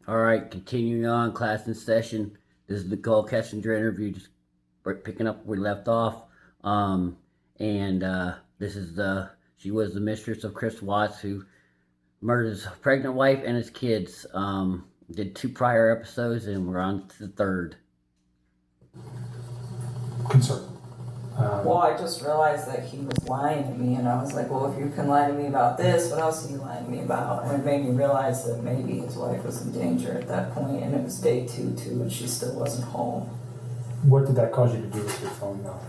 All right, continuing on, class in session. This is Nicole Kessinger interview, just picking up where we left off. Um, and this is she was the mistress of Chris Watts, who murdered his pregnant wife and his kids. Did 2 prior episodes, and we're on to the third. Concern. Well, I just realized that he was lying to me, and I was like, well, if you can lie to me about this, what else are you lying to me about? And it made me realize that maybe his wife was in danger at that point, and it was day two, too, and she still wasn't home. What did that cause you to do with your phone, though?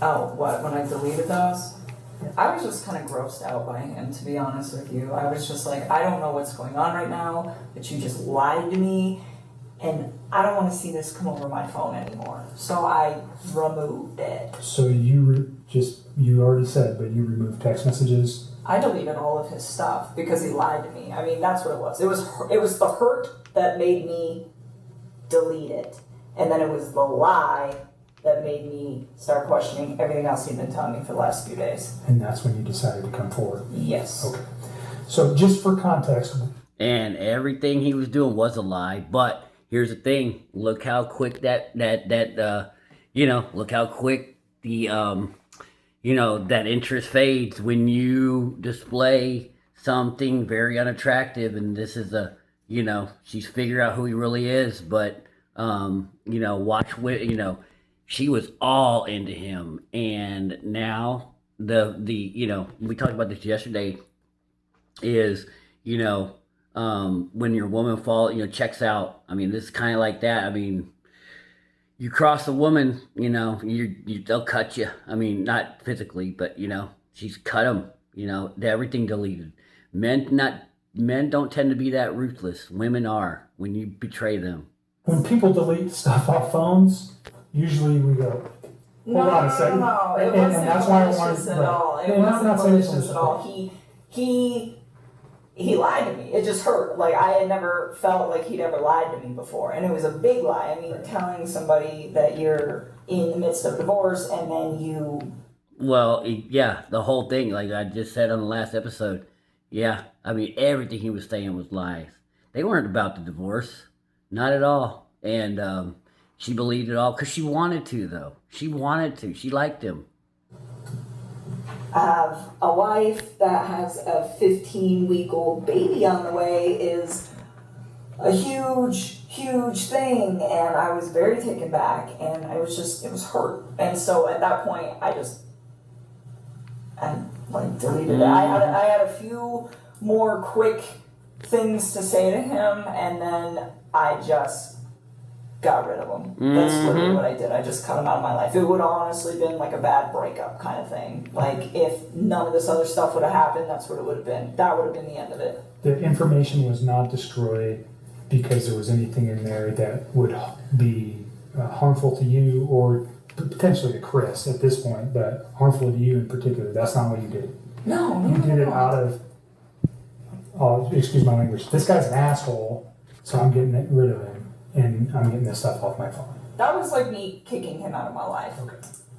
Oh, what, when I deleted those? I was just kind of grossed out by him, to be honest with you. I was just like, I don't know what's going on right now, but you just lied to me, and I don't want to see this come over my phone anymore. So I removed it. So you you already said, but you removed text messages? I deleted all of his stuff because he lied to me. I mean, that's what it was. It was the hurt that made me delete it, and then it was the lie that made me start questioning everything else he'd been telling me for the last few days. And that's when you decided to come forward? Yes. Okay. So just for context. And everything he was doing was a lie, but here's the thing. Look how quick look how quick the that interest fades when you display something very unattractive. And this is she's figured out who he really is, but watch with she was all into him. And now we talked about this yesterday, is when your woman checks out. I mean, this is kind of like that. I mean, you cross a woman, they'll cut you. I mean, not physically, but she's cut them. Everything deleted. Men don't tend to be that ruthless. Women are, when you betray them. When people delete stuff off phones, usually we go, hold on a second. No, it and wasn't that's why I malicious wanted, at all. It not wasn't saying it's malicious at all. He lied to me. It just hurt. Like, I had never felt like he'd ever lied to me before. And it was a big lie. I mean, telling somebody that you're in the midst of divorce and then you... Well, yeah, the whole thing, like I just said on the last episode. Yeah, I mean, everything he was saying was lies. They weren't about the divorce. Not at all. And she believed it all because she wanted to, though. She wanted to. She liked him. I have a wife that has a 15-week-old baby on the way is a huge, huge thing, and I was very taken back, and it was hurt. And so at that point, I deleted it. I had a few more quick things to say to him, and then I just got rid of him. That's literally what I did. I just cut him out of my life. It would have honestly been like a bad breakup kind of thing. Like, if none of this other stuff would have happened, that's what it would have been. That would have been the end of it. The information was not destroyed because there was anything in there that would be harmful to you or potentially to Chris at this point, but harmful to you in particular. That's not what you did. No. You did it out of, excuse my language, this guy's an asshole, so I'm getting rid of him. And I'm getting this stuff off my phone. That was like me kicking him out of my life. Okay.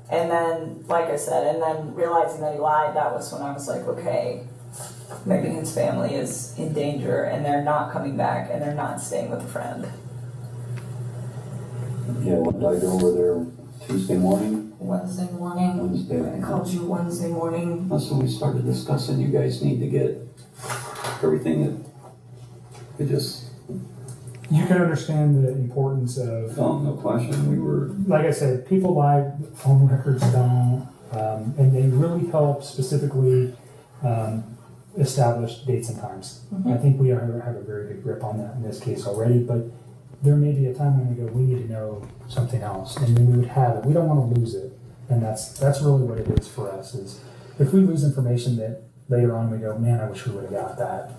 And then, like I said, and then realizing that he lied, that was when I was like, okay, maybe his family is in danger and they're not coming back and they're not staying with a friend. Yeah, what died over there Tuesday morning? Wednesday morning. Wednesday. I called you Wednesday morning. That's when we started discussing you guys need to get everything that it just... You can understand the importance of... Oh, no question. We were... Like I said, people lie, phone records don't, and they really help specifically establish dates and times. I think we have a very good grip on that in this case already, but there may be a time when we go, we need to know something else, and then we would have it. We don't want to lose it, and that's really what it is for us, is if we lose information that later on we go, man, I wish we would have got that,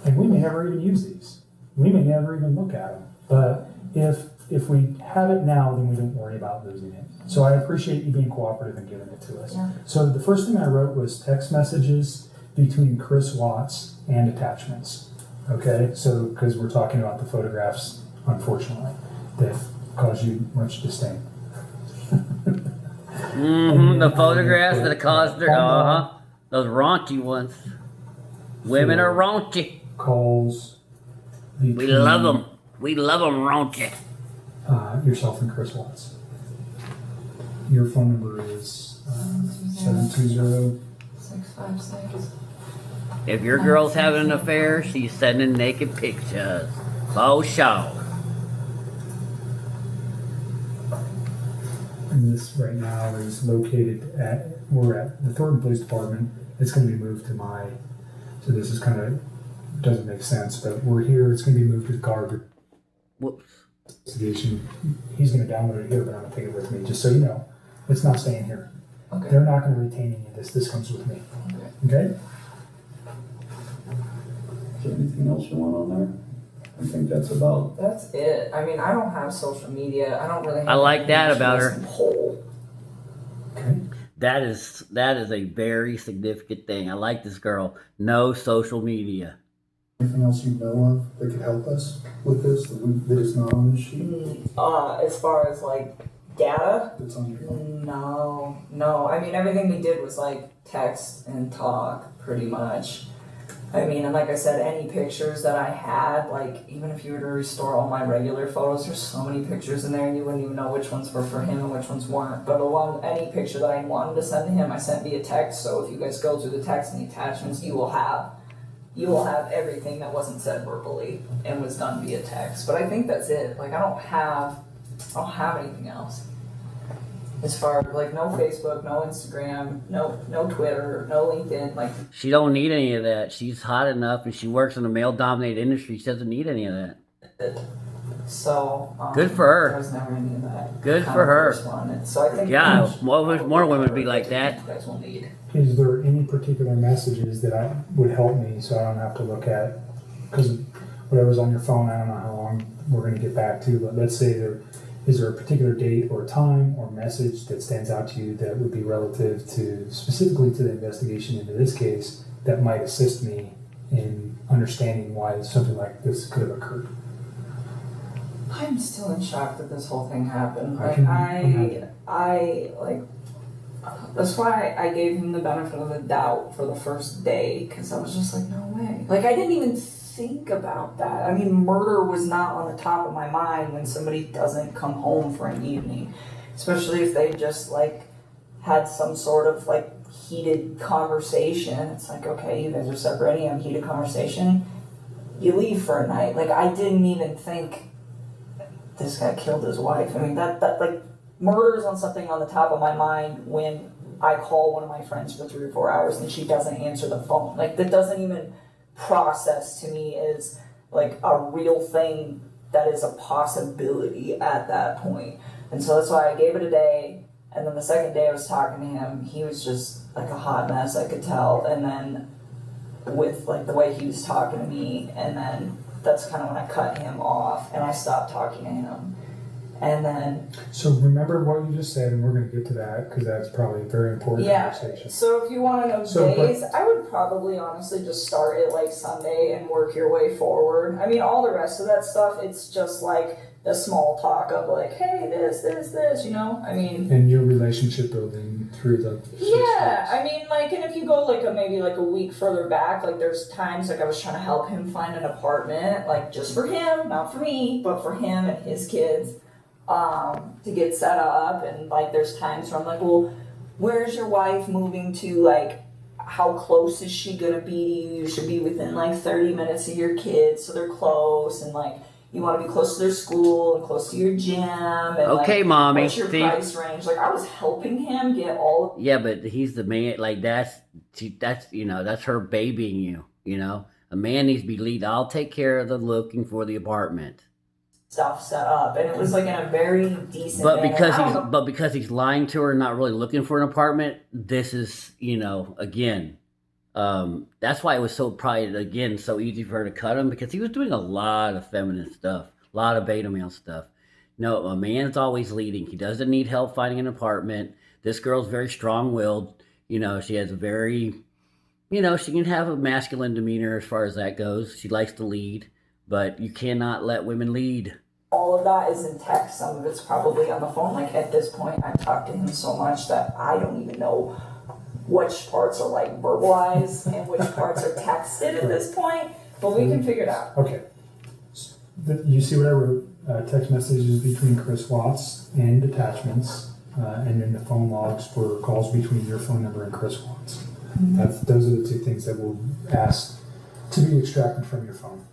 and we may never even use these. We may never even look at them, but if we have it now, then we don't worry about losing it. So I appreciate you being cooperative and giving it to us. Yeah. So the first thing I wrote was text messages between Chris Watts and attachments. Okay, so because we're talking about the photographs, unfortunately, that cause you much disdain. The photographs that caused her, those raunchy ones. Women are raunchy. Calls, We love them. We love them, don't you? Yourself and Chris Watts. Your phone number is 720. 656. If your girl's having an affair, she's sending naked pictures. Oh, show. And this right now is located we're at the Thornton Police Department. It's going to be moved to so this is kind of, doesn't make sense, but we're here. It's going to be moved to the garbage Whoops. investigation. He's going to download it here, but I'm going to take it with me, just so you know. It's not staying here. Okay. They're not going to retain any of this. This comes with me. Okay? Is there anything else you want on there? I think that's about. That's it. I mean, I don't have social media. I don't really have I like that about her. Poll. Okay. That is a very significant thing. I like this girl. No social media. Anything else you know of that could help us with this that is not on the sheet? As far as like data, That's on your phone? no. I mean, everything we did was like text and talk, pretty much. I mean, and like I said, any pictures that I had, like even if you were to restore all my regular photos, there's so many pictures in there, and you wouldn't even know which ones were for him and which ones weren't. But any picture that I wanted to send to him, I sent via text. So if you guys go through the text and the attachments, you will have everything that wasn't said verbally and was done via text. But I think that's it. Like I don't have anything else. As far as like no Facebook, no Instagram, no Twitter, no LinkedIn, like She don't need any of that. She's hot enough, and she works in a male-dominated industry. She doesn't need any of that. so. Good for her. There was never any of that. Good kind for of her. correspondence. So I think Yeah, more women would be like that. You guys will need. Is there any particular messages that would help me so I don't have to look at? Because whatever's on your phone, I don't know how long we're going to get back to, but let's say is there a particular date or time or message that stands out to you that would be relative to, specifically to the investigation into this case, that might assist me in understanding why something like this could have occurred? I'm still in shock that this whole thing happened. I Like can imagine. I like. That's why I gave him the benefit of the doubt for the first day, because I was just like, no way. Like I didn't even think about that. I mean, murder was not on the top of my mind when somebody doesn't come home for an evening, especially if they just like had some sort of like heated conversation. It's like, okay, you guys are separating, have a heated conversation, you leave for a night. Like I didn't even think this guy killed his wife. I mean, that like murder is on something on the top of my mind when I call one of my friends for 3 or 4 hours and she doesn't answer the phone. Like that doesn't even process to me as like a real thing that is a possibility at that point. And so that's why I gave it a day. And then the second day I was talking to him, he was just like a hot mess, I could tell. And then with like the way he was talking to me, and then that's kind of when I cut him off and I stopped talking to him. And then So remember what you just said, and we're going to get to that because that's probably a very important conversation. So if you want to know days, I would probably honestly just start it like Sunday and work your way forward. I mean, all the rest of that stuff, it's just like the small talk of like, hey, this, you know? I mean... And your relationship building through the... Yeah, I mean, like, and if you go like maybe like a week further back, like there's times like I was trying to help him find an apartment, like just for him, not for me, but for him and his kids. To get set up, and like there's times where I'm like, well, where's your wife moving to? Like, how close is she gonna be to you? You should be within like 30 minutes of your kids, so they're close, and like you want to be close to their school and close to your gym. And Okay, like, mommy. what's your price range? Like I was helping him get all. Yeah, but he's the man. Like that's that's her babying you. You know, a man needs to be lead. I'll take care of the looking for the apartment. Stuff set up, and it was like in a very decent But manner. because he's lying to her and not really looking for an apartment, this is again, that's why it was so easy for her to cut him, because he was doing a lot of feminine stuff, a lot of beta male stuff. No, a man's always leading. He doesn't need help finding an apartment. This girl's very strong-willed. She has a very, she can have a masculine demeanor as far as that goes. She likes to lead, but you cannot let women lead. All of that is in text. Some of it's probably on the phone. Like at this point, I've talked to him so much that I don't even know which parts are like verbalized and which parts are texted at this point. But we can figure it out. Okay. You see what I wrote? Text messages between Chris Watts and attachments, and then the phone logs for calls between your phone number and Chris Watts. Those are the two things that we'll ask to be extracted from your phone.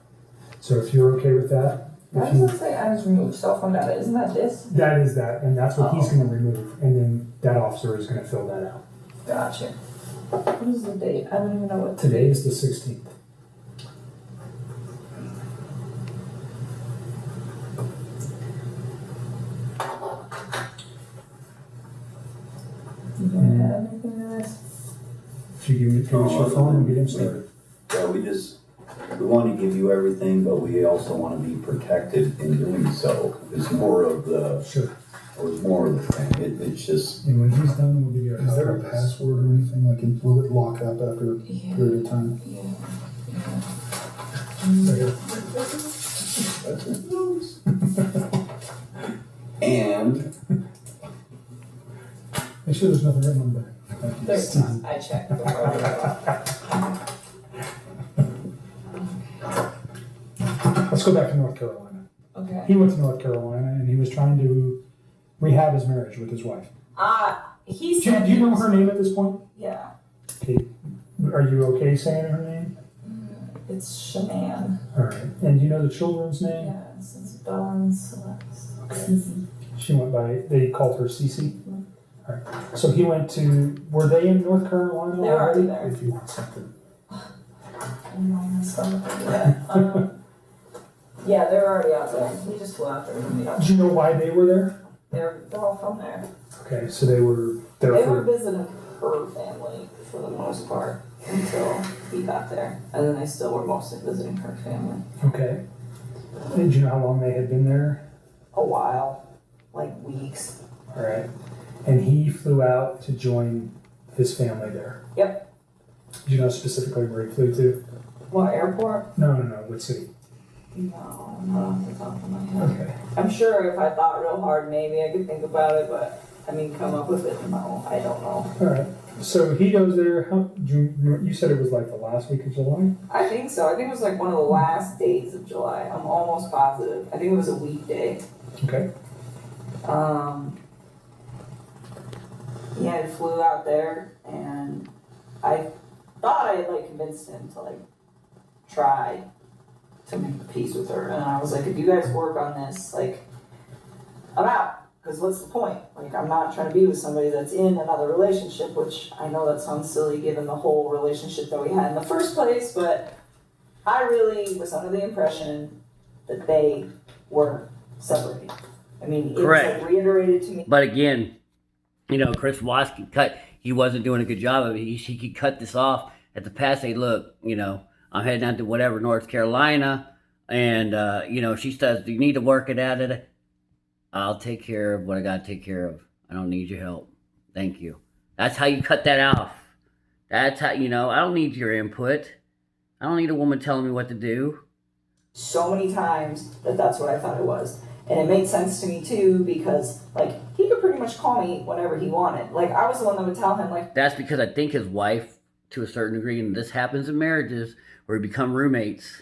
So if you're okay with that, How does it say items removed cell phone data? Isn't that this? that is that, and that's what he's Oh. going to remove, and then that officer is going to fill that out. Gotcha. What is the date? I don't even know what Today is the 16th. You gonna add anything to this? If you give us your phone, we'll get him started. Yeah, we want to give you everything, but we also want to be protected in doing so. It's more of the, Sure. thing. It's just, And when he's done, we'll give you a Is there a copy. password or anything, like, will it lock up after a Yeah. period of time? Yeah. Okay. that's it. And Make sure there's nothing written on the back. There's none. I checked. Let's go back to North Carolina. Okay. He went to North Carolina and he was trying to rehab his marriage with his wife. He Do said. you know her name at this point? Yeah. Okay. Are you okay saying her name? It's Shaman. All right. And do you know the children's name? Yeah. It's Bella and Celeste. Okay. She went by, they called her Cece. All right. So he went to, were they in North Carolina They were already already? there. If you want something. Yeah, they're already out there. We just flew out there to meet up. Do you know why they were there? They're all from there. Okay, so they were there They were for, visiting her family for the most part until he got there. And then they still were mostly visiting her family. okay. And do you know how long they had been there? A while. Like weeks. All right. And he flew out to join his family there. Yep. Do you know specifically where he flew to? What, airport? No, what city? No, not off the top of my head. Okay. I'm sure if I thought real hard, maybe I could think about it, but I mean, come up with it, no, I don't know. All right. So he goes there. You said it was like the last week of July? I think so. I think it was like one of the last days of July. I'm almost positive. I think it was a weekday. Okay. Yeah, I flew out there, and I thought I had like convinced him to like try to make peace with her, and I was like, if you guys work on this, like, I'm out. Because what's the point? Like, I'm not trying to be with somebody that's in another relationship, which I know that sounds silly given the whole relationship that we had in the first place, but I really was under the impression that they were separated. I mean, it was Correct. like reiterated to me. But again, Chris Watts could cut. He wasn't doing a good job of it. He could cut this off at the pass. Say, look, I'm heading out to whatever North Carolina, and she says, "Do you need to work it out?" I'll take care of what I got to take care of. I don't need your help. Thank you. That's how you cut that off. That's how I don't need your input. I don't need a woman telling me what to do. So many times that's what I thought it was. And it made sense to me too, because like he could pretty much call me whenever he wanted. Like I was the one that would tell him like, That's because I think his wife, to a certain degree, and this happens in marriages where you become roommates.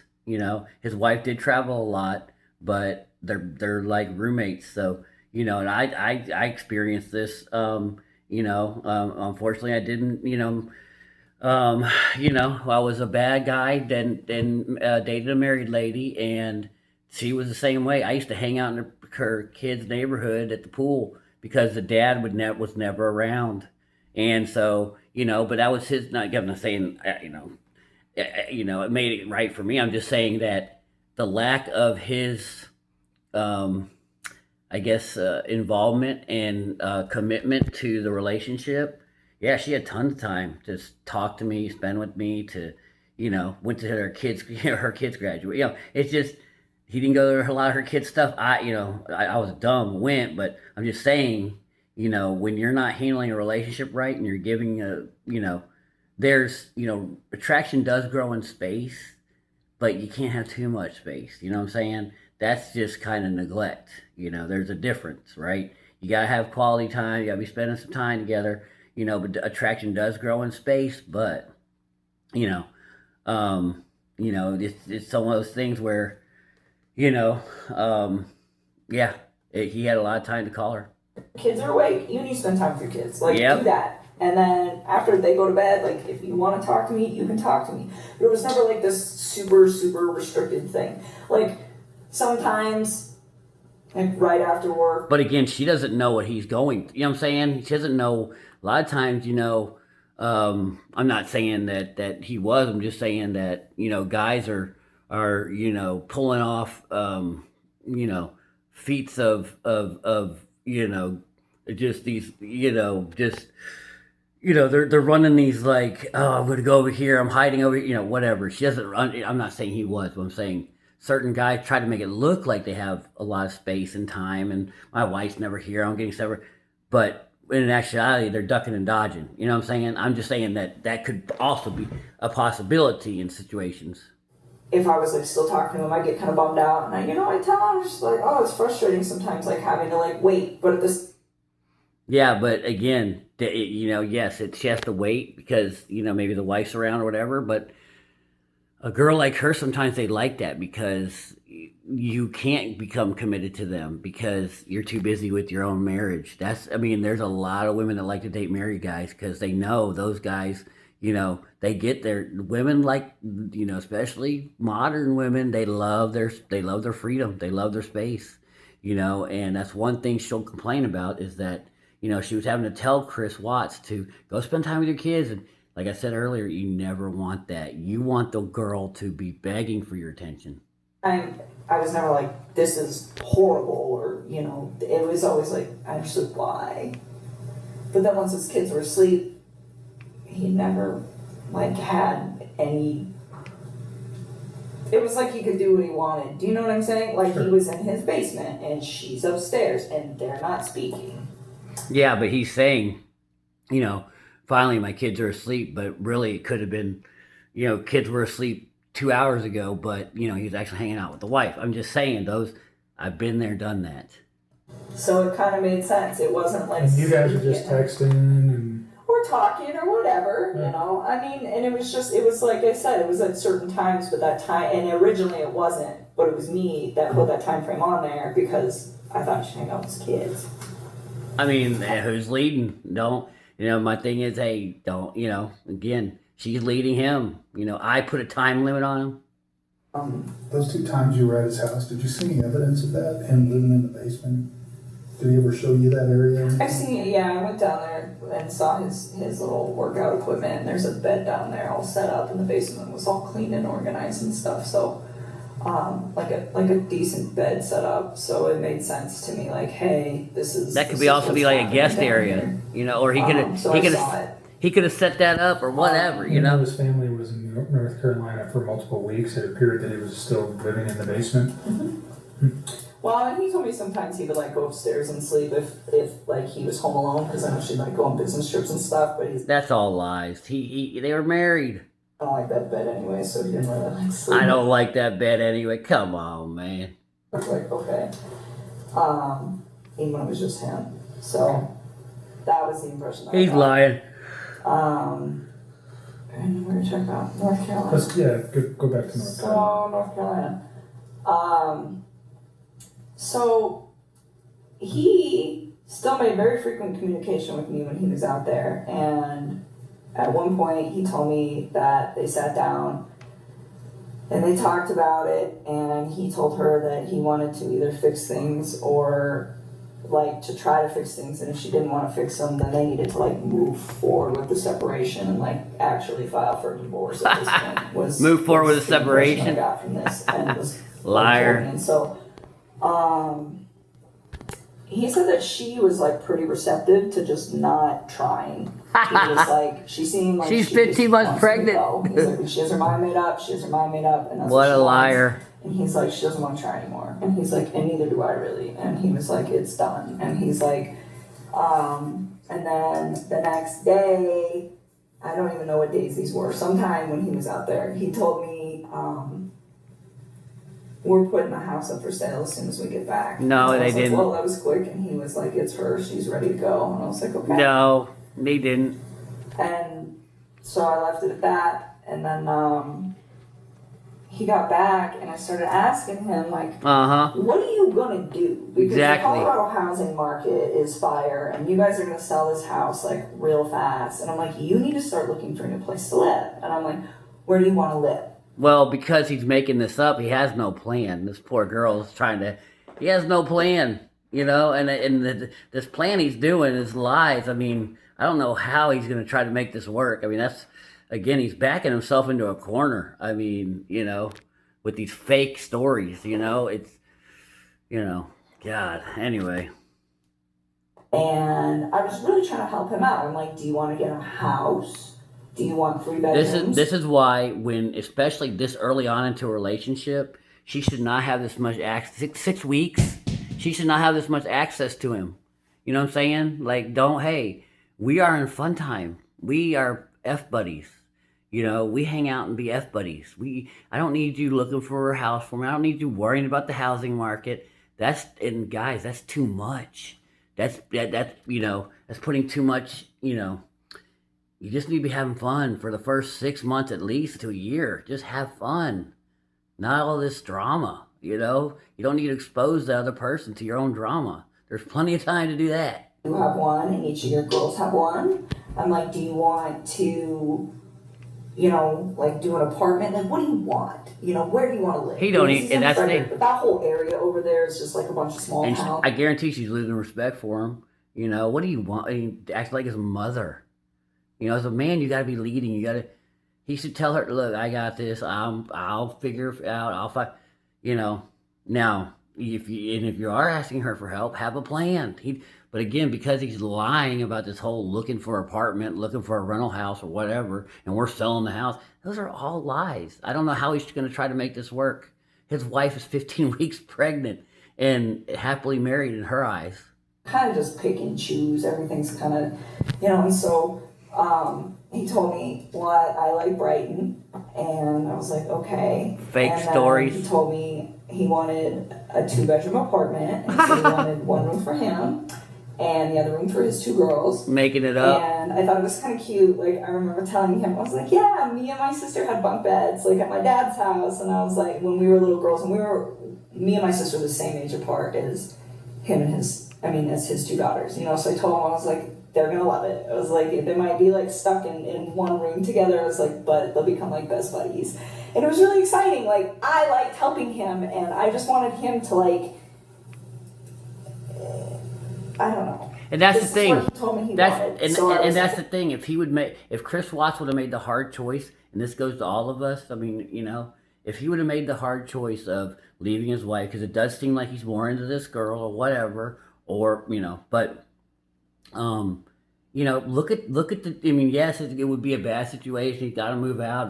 His wife did travel a lot, but they're like roommates. So and I experienced this. Unfortunately, I didn't. I was a bad guy. Then dated a married lady, and she was the same way. I used to hang out in her kids' neighborhood at the pool because the dad was never around, and so but that was his. Not I'm not saying it made it right for me. I'm just saying that the lack of his involvement and commitment to the relationship. Yeah, she had tons of time to talk to me, spend with me, to, went to her kids, her kids graduate. It's just, he didn't go to a lot of her kids' stuff. I was dumb, went, but I'm just saying, when you're not handling a relationship right and you're giving there's, attraction does grow in space, but you can't have too much space. You know what I'm saying? That's just kind of neglect. There's a difference, right? You got to have quality time. You got to be spending some time together. But attraction does grow in space. But, it's some of those things where, you know, yeah, he had a lot of time to call her. Kids are awake. You need to spend time with your kids. Like, Yep. do that. And then after they go to bed, like, if you want to talk to me, you can talk to me. But it was never like this super, super restricted thing. Like, sometimes, like, right after work. But again, she doesn't know what he's going. You know what I'm saying? She doesn't know. A lot of times, I'm not saying that he was. I'm just saying that guys are pulling off feats of just these just they're running these like, oh, I'm gonna go over here, I'm hiding over whatever. She doesn't run. I'm not saying he was, but I'm saying certain guys try to make it look like they have a lot of space and time, and my wife's never here, I'm getting separate, but in actuality they're ducking and dodging. You know what I'm saying? I'm just saying that could also be a possibility in situations. If I was like still talking to him, I get kind of bummed out, and I tell him just like, oh, it's frustrating sometimes, like having to like wait, but at this. Yeah, but again, yes, she has to wait because maybe the wife's around or whatever. But a girl like her, sometimes they like that because you can't become committed to them because you're too busy with your own marriage. There's a lot of women that like to date married guys because they know those guys. They get their women like especially modern women. They love their freedom. They love their space. And that's one thing she'll complain about is that she was having to tell Chris Watts to go spend time with your kids. And like I said earlier, you never want that. You want the girl to be begging for your attention. I was never like, this is horrible, or, it was always like, I understood why. But then once his kids were asleep, he never, like, had any. It was like he could do what he wanted. Do you know what I'm saying? Like, he was in his basement, and she's upstairs, and they're not speaking. Yeah, but he's saying, finally my kids are asleep, but really it could have been, kids were asleep 2 hours ago, but he was actually hanging out with the wife. I'm just saying I've been there, done that. So it kind of made sense. It wasn't like and you guys are just texting and or talking or whatever, and it was like I said, it was at certain times, but that time, and originally it wasn't, but it was me that put that time frame on there because I thought you should hang out with his kids. Who's leading? Don't, my thing is, hey, don't, again, she's leading him. I put a time limit on him. Those 2 times you were at his house, did you see any evidence of that? Him living in the basement? Did he ever show you that area? I've seen it, yeah. I went down there and saw his little workout equipment, and there's a bed down there all set up, and the basement was all clean and organized and stuff, so like a decent bed set up, so it made sense to me, like, hey, that could be also be like a guest area, or he could have set that up or whatever, his family was in North Carolina for multiple weeks. It appeared that he was still living in the basement. Mm-hmm. Well, and he told me sometimes he would like go upstairs and sleep if like he was home alone, because I know she'd like go on business trips and stuff. But that's all lies. They were married. I don't like that bed anyway, so he didn't really like sleep. I don't like that bed anyway. Come on, man. I was like, okay. Even when it was just him, so that was the impression. He's lying. And we're gonna check out North Carolina. Go back to North Carolina. North Carolina. So he still made very frequent communication with me when he was out there, and at one point he told me that they sat down and they talked about it, and he told her that he wanted to either fix things or like to try to fix things, and if she didn't want to fix them, then they needed to like move forward with the separation and like actually file for a divorce at this point. Move forward with the separation? I got from this, and was liar. And so he said that she was like pretty receptive to just not trying. He was like, she seemed like she's 15 months pregnant. He's like, she has her mind made up. She has her mind made up, and that's what a she liar. Wants. And he's like, she doesn't want to try anymore. And he's like, and neither do I really. And he was like, it's done. And he's like, and then the next day, I don't even know what days these were. Sometime when he was out there, he told me, we're putting the house up for sale as soon as we get back. No, so they didn't. Like, well, that was quick. And he was like, it's her. She's ready to go. And I was like, okay. No, they didn't. And so I left it at that. And then he got back and I started asking him, like, Uh-huh. what are you gonna do? Because Exactly. the Colorado housing market is fire, and you guys are gonna sell this house like real fast. And I'm like, you need to start looking for a new place to live. And I'm like, where do you want to live? Well, because he's making this up, he has no plan. This poor girl is trying to. He has no plan, this plan he's doing is lies. I mean, I don't know how he's going to try to make this work. I mean, again, he's backing himself into a corner. I mean, with these fake stories. God. Anyway. And I was really trying to help him out. I'm like, do you want to get a house? Do you want 3 bedrooms? This is why when, especially this early on into a relationship, she should not have this much access. 6 weeks, she should not have this much access to him. You know what I'm saying? Like, hey, we are in fun time. We are F buddies. We hang out and be F buddies. I don't need you looking for a house for me. I don't need you worrying about the housing market. Guys, that's too much. That's putting too much. You just need to be having fun for the first 6 months at least to a year. Just have fun. Not all this drama, You don't need to expose the other person to your own drama. There's plenty of time to do that. You have one, and each of your girls have one. I'm like, do you want to, like do an apartment? Like, what do you want? Where do you want to live? He don't need, and that's the thing. But that whole area over there is just like a bunch of small towns. I guarantee she's losing respect for him. What do you want? Act like his mother. As a man, you got to be leading. He should tell her, look, I got this. I'll figure it out. I'll find, Now, if you are asking her for help, have a plan. But again, because he's lying about this whole looking for an apartment, looking for a rental house or whatever, and we're selling the house, those are all lies. I don't know how he's going to try to make this work. His wife is 15 weeks pregnant and happily married in her eyes. Kind of just pick and choose. Everything's kind of, and so he told me, well, I like Brighton, and I was like, okay. Fake stories. He told me he wanted a 2-bedroom apartment, and so he wanted one room for him and the other room for his 2 girls. Making it up. And I thought it was kind of cute. Like, I remember telling him, I was like, yeah, me and my sister had bunk beds, like at my dad's house. And I was like, when we were little girls, and me and my sister were the same age apart as him and as his 2 daughters, So I told him, I was like, they're gonna love it. I was like, they might be like stuck in one room together. I was like, but they'll become like best buddies. And it was really exciting. Like, I liked helping him, and I just wanted him to like, I don't know. And that's the thing. He told me he wanted. And that's the thing. If Chris Watts would have made the hard choice, and this goes to all of us, I mean, if he would have made the hard choice of leaving his wife, because it does seem like he's more into this girl or whatever, or but look at the. I mean, yes, it would be a bad situation. He's got to move out.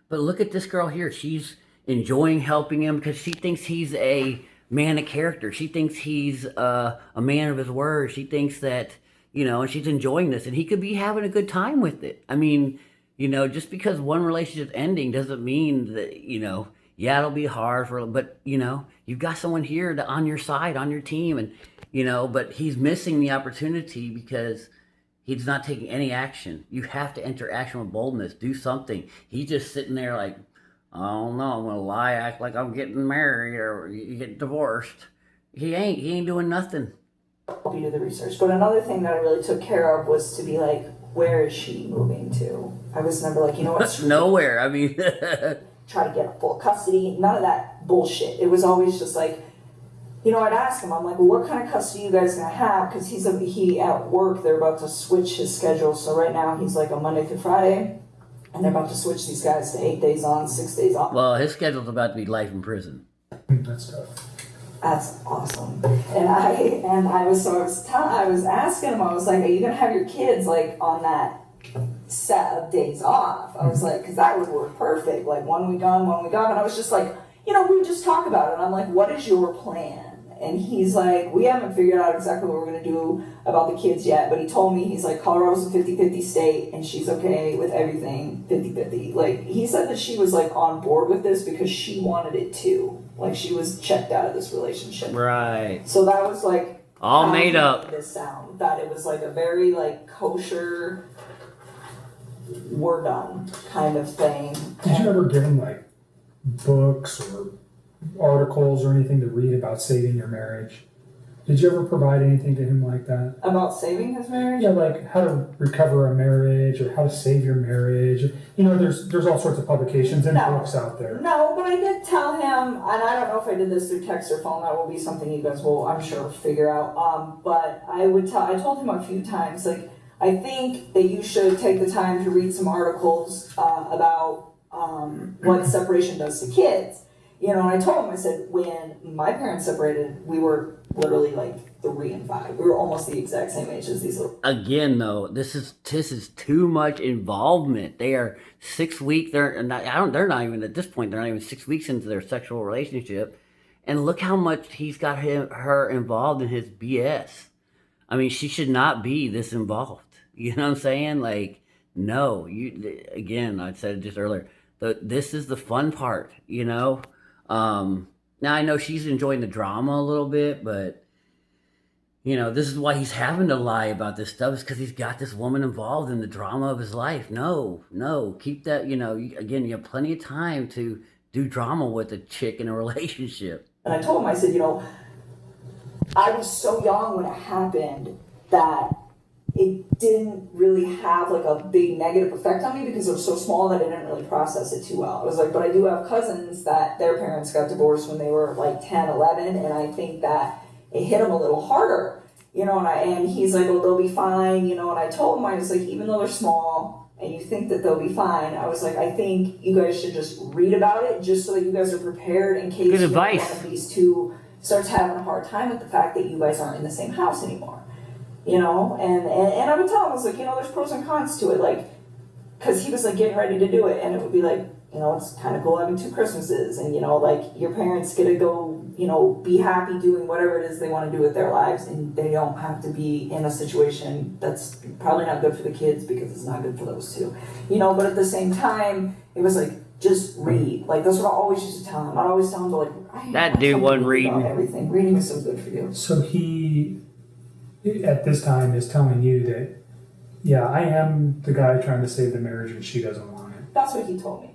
But look at this girl here. She's enjoying helping him because she thinks he's a man of character. She thinks he's a man of his word. She thinks that and she's enjoying this, and he could be having a good time with it. I mean, just because one relationship's ending doesn't mean that yeah, it'll be hard but you've got someone here on your side, on your team, and but he's missing the opportunity because he's not taking any action. You have to enter action with boldness. Do something. He's just sitting there like, I don't know, I'm gonna lie, act like I'm getting married or you get divorced. He ain't doing nothing. Help you do the research. But another thing that I really took care of was to be like, where is she moving to? I was never like, what? Nowhere. I mean, try to get full custody. None of that bullshit. It was always just like, I'd ask him, I'm like, well, what kind of custody you guys gonna have? Because he at work, they're about to switch his schedule. So right now he's like a Monday through Friday, and they're about to switch these guys to 8 days on, 6 days off. Well, his schedule's about to be life in prison. That's tough. That's awesome. And I was asking him, I was like, are you gonna have your kids like on that set of days off? I was like, because that would work perfect. Like 1 week on, 1 week off. And I was just like, we just talk about it. And I'm like, what is your plan? And he's like, we haven't figured out exactly what we're going to do about the kids yet. But he told me, he's like, Colorado's a 50-50 state, and she's okay with everything 50-50. Like, he said that she was, like, on board with this because she wanted it too. Like, she was checked out of this relationship. Right. So that was, like... all made up. This sound. That it was, like, a very, like, kosher, we're done kind of thing. Did you ever give him, like, books or articles or anything to read about saving your marriage? Did you ever provide anything to him like that? About saving his marriage? Yeah, like how to recover a marriage or how to save your marriage. You know, there's all sorts of publications and No. books out there. No, but I did tell him, and I don't know if I did this through text or phone. That will be something you guys will, I'm sure, figure out. But I told him a few times, like, I think that you should take the time to read some articles about what separation does to kids. You know, and I told him, I said, when my parents separated, we were literally like 3 and 5. We were almost the exact same age as these little. Again, though, this is too much involvement. They are 6 weeks. They're not even at this point. They're not even 6 weeks into their sexual relationship, and look how much he's got her involved in his BS. I mean, she should not be this involved. You know what I'm saying? Like, no. Again, I said it just earlier. This is the fun part. You know. Now I know she's enjoying the drama a little bit, but you know, this is why he's having to lie about this stuff, is because he's got this woman involved in the drama of his life. No, keep that. You know, again, you have plenty of time to do drama with a chick in a relationship. And I told him, I said, you know, I was so young when it happened that it didn't really have like a big negative effect on me because it was so small that I didn't really process it too well. I was like, but I do have cousins that their parents got divorced when they were like 10, 11, and I think that it hit them a little harder, you know, and he's like, well, they'll be fine, you know, and I told him, I was like, even though they're small and you think that they'll be fine, I was like, I think you guys should just read about it just so that you guys are preprered in case Good advice. one of these two starts having a hard time with the fact that you guys aren't in the same house anymore. You know, and I would tell him, I was like, you know, there's pros and cons to it, like, because he was like getting ready to do it, and it would be like, you know, it's kind of cool having 2 Christmases, and you know, like your parents get to go, you know, be happy doing whatever it is they want to do with their lives, and they don't have to be in a situation that's probably not good for the kids because it's not good for those two, you know. But at the same time, it was like, just read. Like that's what I always used to tell him. I'd always tell him to like, That dude wasn't reading everything. Reading is so good for you. So he, at this time, is telling you that, yeah, I am the guy trying to save the marriage and she doesn't want it. That's what he told me.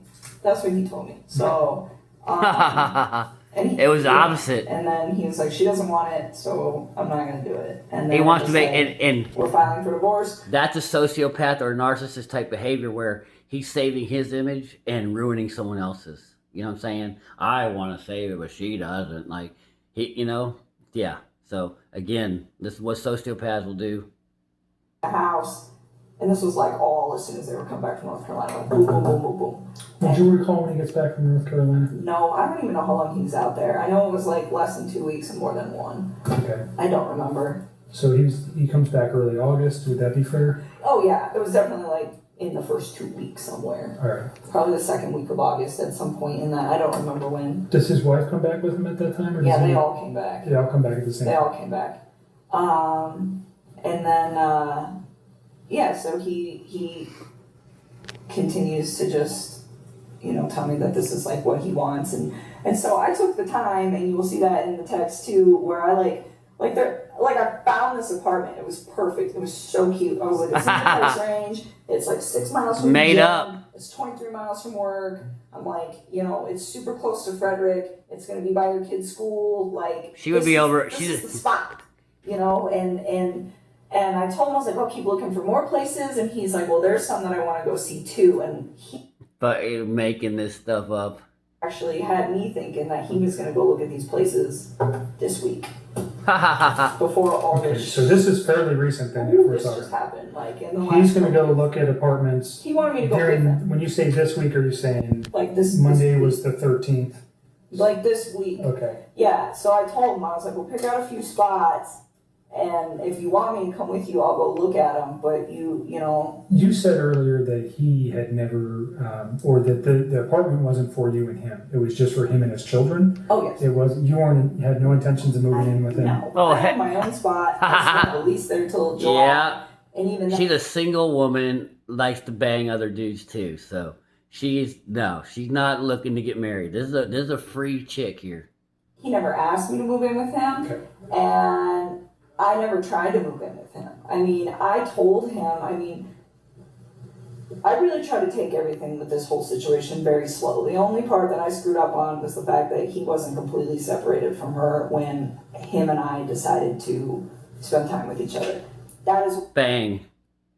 So, and It was the opposite. And then he was like, she doesn't want it, so I'm not going to do it. And then He wants to make like, and we're filing for divorce. that's a sociopath or a narcissist type behavior where he's saving his image and ruining someone else's. You know what I'm saying? I want to save it, but she doesn't. Like, you know, yeah. So again, this is what sociopaths will do. The house, and this was like all as soon as they were coming back from North Carolina, like boom, boom, boom, boom, boom. Would you recall when he gets back from North Carolina? No, I don't even know how long he was out there. I know it was like less than 2 weeks and more than 1. Okay. I don't remember. So he comes back early August. Would that be fair? Oh yeah, it was definitely like in the first 2 weeks somewhere. All right. Probably the second week of August at some point in that. I don't remember when. Does his wife come back with him at that time? Or Yeah, does they he, all came back. They all come back at the same They time? all came back. And then, yeah, so he continues to just, you know, tell me that this is like what he wants. And so I took the time, and you will see that in the text too, where I I found this apartment. It was perfect. It was so cute. I was like, it's in the price range. It's like 6 miles from Made the gym. up. It's 23 miles from work. I'm like, you know, it's super close to Frederick. It's going to be by your kid's school. Like, She would be over. This is the spot, you know. And I told him, I was like, oh, keep looking for more places. And he's like, well, there's some that I want to go see too. And he But making this stuff up. actually had me thinking that he was going to go look at these places this week before all Okay, this. so this is fairly recent then, if we're This just talking. happened, like in the last. He's going to go look at apartments He wanted me to go with during, him, when you say this week, are you saying like this. Monday this was the 13th? like this week. Okay. Yeah, so I told him, I was like, we'll pick out a few spots, and if you want me to come with you, I'll go look at them, but you know. You said earlier that he had never, or that the apartment wasn't for you and him. It was just for him and his children. Oh, yes. It was, had no intentions of moving in with him. No, Oh, I have my own spot. I still have a lease there till July. Yeah. And even She's a single woman, likes to bang other dudes too. So she's not looking to get married. This is a free chick here. he never asked me to move in with him, Okay. and I never tried to move in with him. I mean, I told him, I really try to take everything with this whole situation very slow. The only part that I screwed up on was the fact that he wasn't completely separated from her when him and I decided to spend time with each other. That is Bang.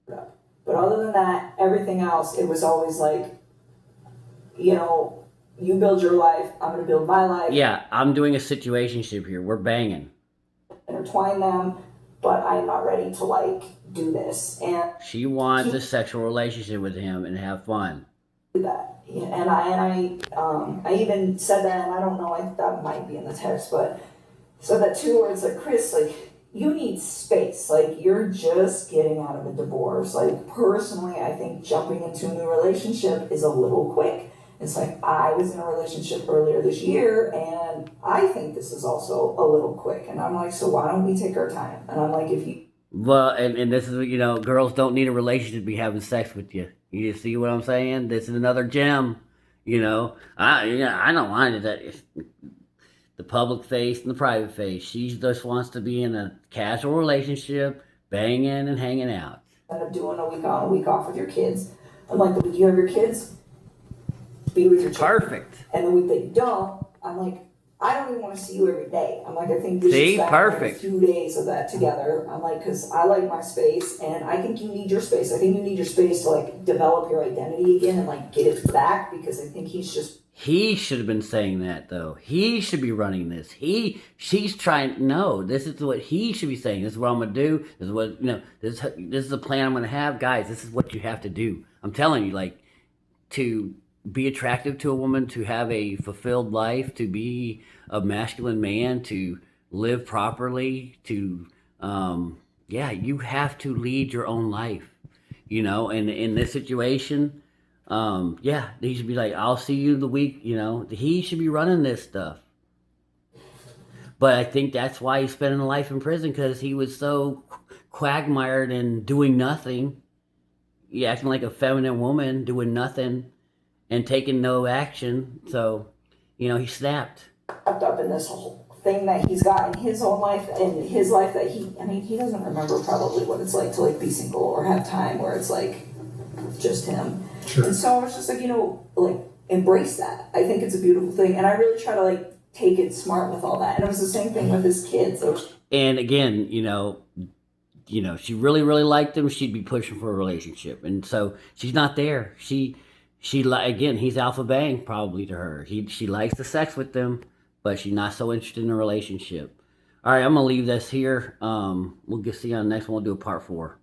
But other than that, everything else, it was always like, you know, you build your life, I'm gonna build my life. Yeah, I'm doing a situationship here. We're banging. Intertwine them, but I'm not ready to like do this and She wants a sexual relationship with him and have fun. do that. Yeah, and I even said that, and I don't know, that might be in the text, but said that too, where it's like, Chris, like, you need space. Like, you're just getting out of a divorce. Like, personally, I think jumping into a new relationship is a little quick. It's like, I was in a relationship earlier this year, and I think this is also a little quick. And I'm like, so why don't we take our time? And I'm like, if you. Well, and this is, you know, girls don't need a relationship to be having sex with you. You see what I'm saying? This is another gem. You know, I don't mind that. The public face and the private face. She just wants to be in a casual relationship, banging and hanging out. End up doing a week on, a week off with your kids. I'm like, the week you have your kids, be with your children. Perfect. And the week that you don't, I'm like, I don't even want to see you every day. I'm like, I think we See? should spend Perfect. a few days of that together. I'm like, because I like my space, and I think you need your space. I think you need your space to like develop your identity again and like get it back, because I think he's just. He should have been saying that though. He should be running this. She's trying. No, this is what he should be saying. This is what I'm gonna do. This is what This is the plan I'm gonna have, guys. This is what you have to do. I'm telling you, like, to be attractive to a woman, to have a fulfilled life, to be a masculine man, to live properly, to you have to lead your own life. And in this situation. He should be like, I'll see you the week, he should be running this stuff. But I think that's why he's spending a life in prison, because he was so quagmired and doing nothing. He acting like a feminine woman, doing nothing and taking no action. So, he snapped. Wrapped up in this whole thing that he's got in his own life, and his life that he doesn't remember probably what it's like to like be single or have time where it's like just him. Sure. And so I was just like, like embrace that. I think it's a beautiful thing, and I really try to like take it smart with all that. And it was the same thing with his kids. And again, she really, really liked him. She'd be pushing for a relationship, and so she's not there. She again, he's alpha bang probably to her. She likes the sex with them, but she's not so interested in a relationship. All right, I'm gonna leave this here. We'll get see you on the next one. We'll do a part 4.